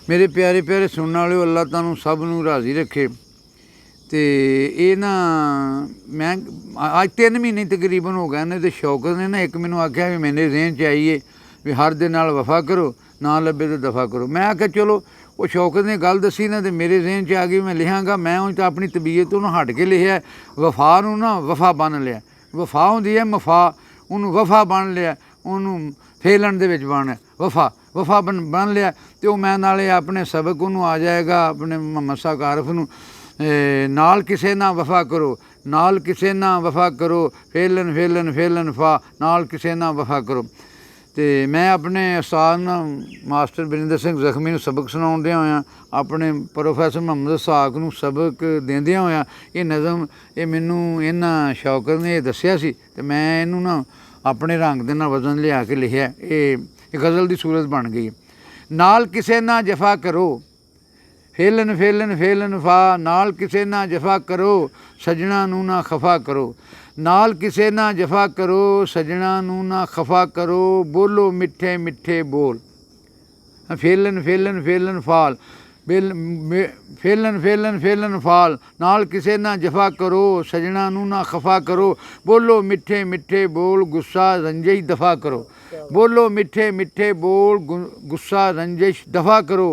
मेरे प्यारे प्यारे सुनने वाले अल्लाह तुहानू सब नू राज़ी रखे। तो ये ना मैं अज 3 महीने तकरीबन हो गए ने, तो शौकत ने ना एक मैनू आख्या भी मेरे ज़हन च आई है भी हर दे नाल वफा करो, ना लभे तो दफ़ा करो। मैं आख्या चलो वो शौकत ने गल दसी ना, तो मेरे ज़हन च आ गई, मैं लिखांगा। मैं उंज तो अपनी तबीयत तो हट के लिखिया वफा नू ना वफा बन लिया। वफा होंदी है मफा, उन्होंने वफा बन लिया, उन्होंने फेलन दे विच बन वफा वफा बन लिया। तो मैं नाले अपने सबक उन्होंने आ जाएगा अपने मुहम्मद साहब आरफ नू, नाल किसे ना वफा करो, नाल किसे ना वफा करो, फेलन फेलन फेलन फा, नाल किसे ना वफा करो। तो मैं अपने उस्ताद ना मास्टर बरिंदर सिंह जख्मी नू सबक सुनाउंदियां होया, अपने प्रोफैसर मुहम्मद इसहाक नू सबक देंदियां होया ये नज़म ये मैनू इन्हां शौकत ने दस्सिया सी, ते मैं इनू ना अपने रंग दे नाल वजन लिया के लिखिया। ये गज़ल दी सूरत बन गई। नाल किसे ना जफा करो, फेलन फेलन फेलन फा, नाल किसे ना जफा करो, सजना नू ना खफा करो। नाल किसे ना जफा करो, सजना नू ना खफा करो, बोलो मिठे मिठे बोल। फेलन फेलन फेलन फाल, फेलन फेलन फेलन फाल, नाल किसे ना जफा करो, सजना नू ना खफा करो, बोलो मिठे मिठे बोल, गुस्सा रंजिश दफ़ा करो। बोलो मिठे मिठे बोल, गुस्सा रंजिश दफ़ा करो,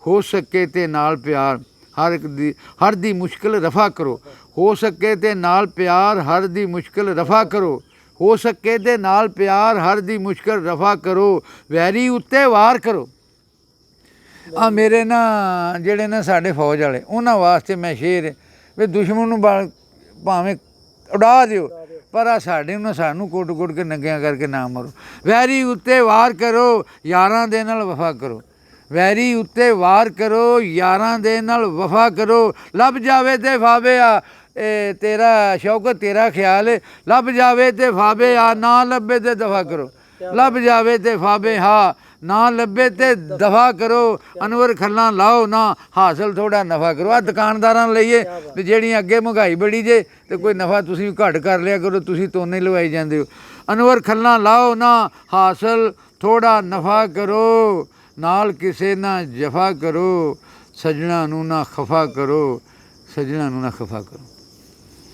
हो सके ते नाल प्यार हर दी मुश्किल रफा करो। हो सके ते नाल प्यार हर दी मुश्किल रफा करो। हो सके ते नाल प्यार हर दी मुश्किल रफा करो, वैरी उत्ते वार करो। आ मेरे ना जेड़े ना साडे फौज वाले उन्हां वास्ते मैं शेर भी दुश्मन नूं भावें उड़ा दिओ, पर आ साडे ना सानू कुट कुट के नंगियां करके ना मरो। वैरी उत्ते वार करो, यारां दे नाल वफा करो। वैरी उत्ते वार करो, यारां दे नाल वफा करो, लभ जावे ते फावे आ तेरा शौकत तेरा ख्याल है, लभ जावे ते फावे आ, ना लभे ते दफ़ा करो। लभ जावे ते फावे हा, ना लभे ते दफ़ा करो, अनवर खल्लां लाओ ना, हासल थोड़ा नफ़ा करो। आ दुकानदारां लईए भी जेह्ड़ी अग्गे महंगाई बड़ी जे, ते कोई नफ़ा तुसीं घट कर लिया करो, तुसीं तोने लवाई जांदे हो। अनवर खल्लां लाओ ना, हासल थोड़ा नफ़ा करो, नाल किसे ना जफा करो, सजना नू ना खफा करो, सजना नू ना खफा करो।